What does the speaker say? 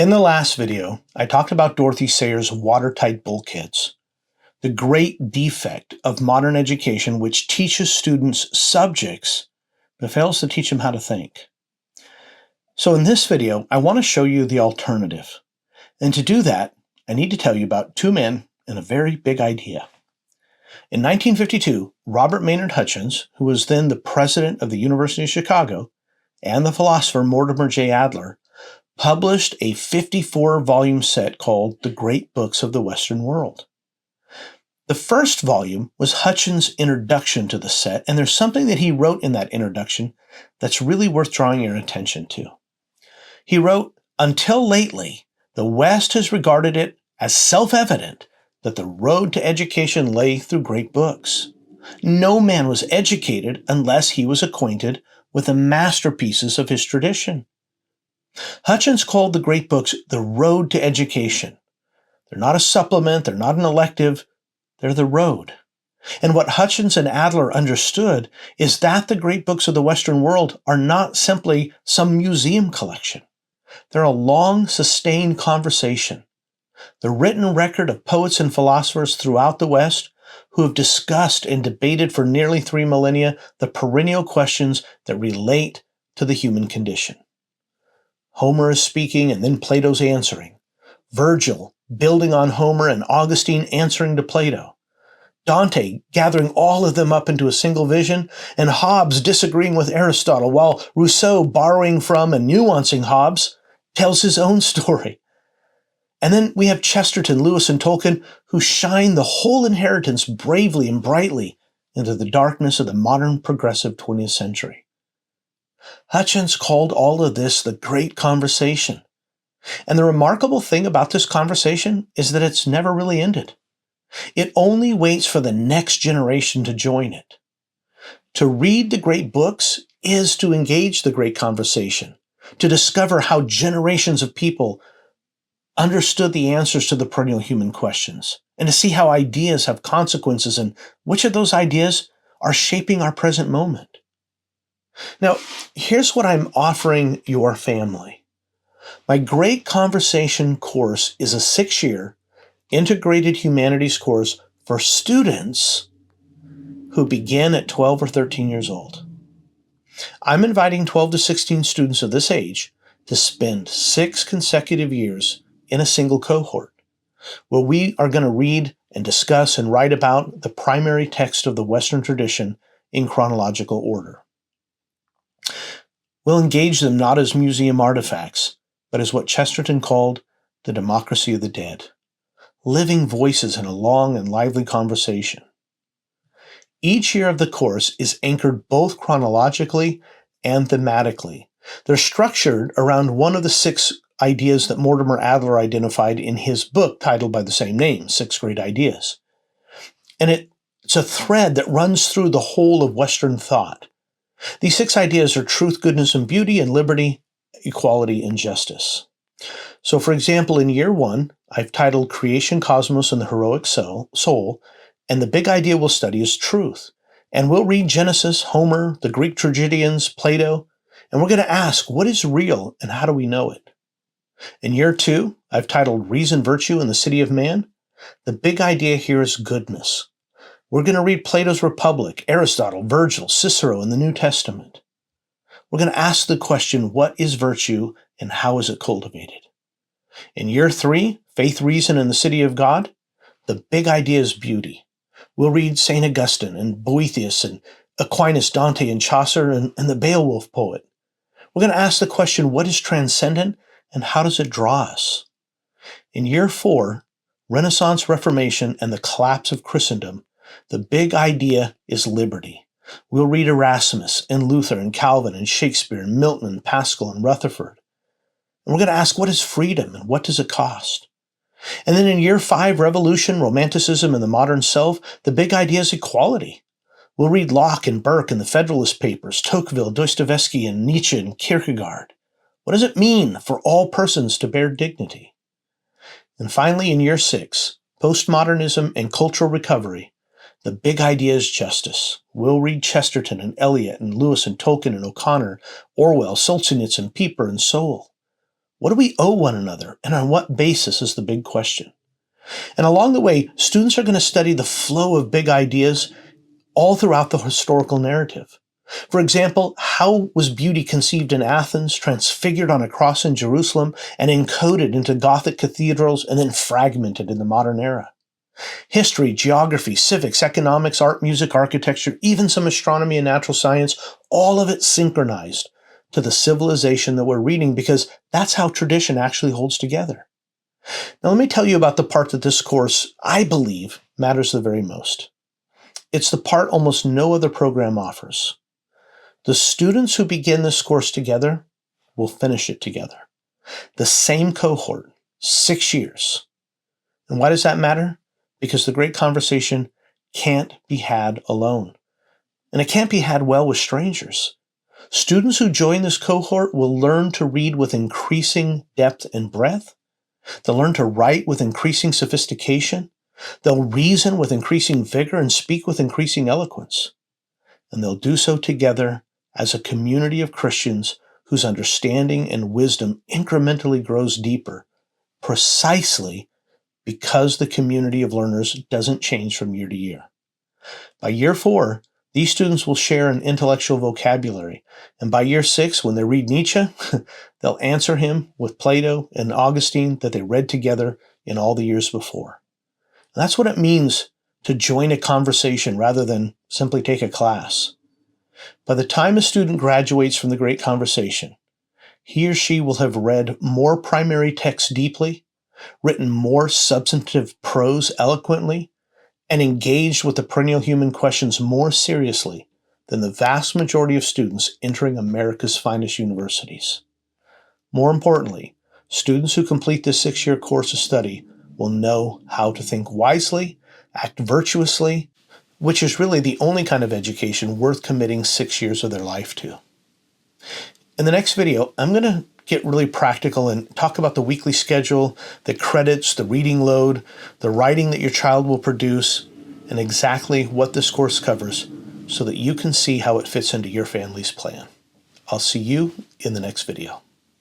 In the last video, I talked about Dorothy Sayers' watertight bulkheads, the great defect of modern education which teaches students subjects but fails to teach them how to think. So in this video, I want to show you the alternative. And to do that, I need to tell you about two men and a very big idea. In 1952, Robert Maynard Hutchins, who was then the president of the University of Chicago, and the philosopher Mortimer J. Adler, published a 54-volume set called The Great Books of the Western World. The first volume was Hutchins' introduction to the set, and there's something that he wrote in that introduction that's really worth drawing your attention to. He wrote, "Until lately, the West has regarded it as self-evident that the road to education lay through great books. No man was educated unless he was acquainted with the masterpieces of his tradition." Hutchins called the great books the road to education. They're not a supplement, they're not an elective, they're the road. And what Hutchins and Adler understood is that the great books of the Western world are not simply some museum collection. They're a long, sustained conversation, the written record of poets and philosophers throughout the West who have discussed and debated for nearly 3 millennia the perennial questions that relate to the human condition. Homer is speaking and then Plato's answering. Virgil building on Homer and Augustine answering to Plato. Dante gathering all of them up into a single vision, and Hobbes disagreeing with Aristotle, while Rousseau, borrowing from and nuancing Hobbes, tells his own story. And then we have Chesterton, Lewis, and Tolkien, who shine the whole inheritance bravely and brightly into the darkness of the modern progressive 20th century. Hutchins called all of this the Great Conversation. And the remarkable thing about this conversation is that it's never really ended. It only waits for the next generation to join it. To read the great books is to engage the great conversation, to discover how generations of people understood the answers to the perennial human questions, and to see how ideas have consequences and which of those ideas are shaping our present moment. Now, here's what I'm offering your family. My Great Conversation course is a 6-year integrated humanities course for students who begin at 12 or 13 years old. I'm inviting 12 to 16 students of this age to spend 6 consecutive years in a single cohort, where we are going to read and discuss and write about the primary text of the Western tradition in chronological order. We'll engage them not as museum artifacts, but as what Chesterton called the democracy of the dead, living voices in a long and lively conversation. Each year of the course is anchored both chronologically and thematically. They're structured around one of the 6 ideas that Mortimer Adler identified in his book titled by the same name, 6 Great Ideas. And it's a thread that runs through the whole of Western thought. These 6 ideas are truth, goodness, and beauty, and liberty, equality, and justice. So, for example, in year 1, I've titled Creation, Cosmos, and the Heroic Soul, and the big idea we'll study is truth. And we'll read Genesis, Homer, the Greek tragedians, Plato, and we're going to ask, what is real and how do we know it? In year 2, I've titled Reason, Virtue, and the City of Man. The big idea here is goodness. We're going to read Plato's Republic, Aristotle, Virgil, Cicero, and the New Testament. We're going to ask the question, what is virtue and how is it cultivated? In year 3, Faith, Reason, and the City of God, the big idea is beauty. We'll read St. Augustine and Boethius and Aquinas, Dante, and Chaucer, and the Beowulf poet. We're going to ask the question, what is transcendent and how does it draw us? In year 4, Renaissance, Reformation, and the collapse of Christendom, the big idea is liberty. We'll read Erasmus and Luther and Calvin and Shakespeare and Milton and Pascal and Rutherford. And we're going to ask, what is freedom and what does it cost? And then in year 5, Revolution, Romanticism, and the Modern Self, the big idea is equality. We'll read Locke and Burke and the Federalist Papers, Tocqueville, Dostoevsky, and Nietzsche and Kierkegaard. What does it mean for all persons to bear dignity? And finally, in year 6, Postmodernism and Cultural Recovery, the big idea is justice. We'll read Chesterton and Eliot and Lewis and Tolkien and O'Connor, Orwell, Solzhenitsyn, Pieper, and Sowell. What do we owe one another? And on what basis is the big question. And along the way, students are going to study the flow of big ideas all throughout the historical narrative. For example, how was beauty conceived in Athens, transfigured on a cross in Jerusalem, and encoded into Gothic cathedrals, and then fragmented in the modern era? History, geography, civics, economics, art, music, architecture, even some astronomy and natural science, all of it synchronized to the civilization that we're reading, because that's how tradition actually holds together. Now, let me tell you about the part that this course, I believe, matters the very most. It's the part almost no other program offers. The students who begin this course together will finish it together. The same cohort, 6 years. And why does that matter? Because the great conversation can't be had alone. And it can't be had well with strangers. Students who join this cohort will learn to read with increasing depth and breadth. They'll learn to write with increasing sophistication. They'll reason with increasing vigor and speak with increasing eloquence. And they'll do so together as a community of Christians whose understanding and wisdom incrementally grows deeper, precisely because the community of learners doesn't change from year to year. By year 4, these students will share an intellectual vocabulary, and by year 6, when they read Nietzsche, they'll answer him with Plato and Augustine that they read together in all the years before. And that's what it means to join a conversation rather than simply take a class. By the time a student graduates from the Great Conversation, he or she will have read more primary texts deeply, written more substantive prose eloquently, and engaged with the perennial human questions more seriously than the vast majority of students entering America's finest universities. More importantly, students who complete this 6-year course of study will know how to think wisely, act virtuously, which is really the only kind of education worth committing 6 years of their life to. In the next video, I'm going to get really practical and talk about the weekly schedule, the credits, the reading load, the writing that your child will produce, and exactly what this course covers so that you can see how it fits into your family's plan. I'll see you in the next video.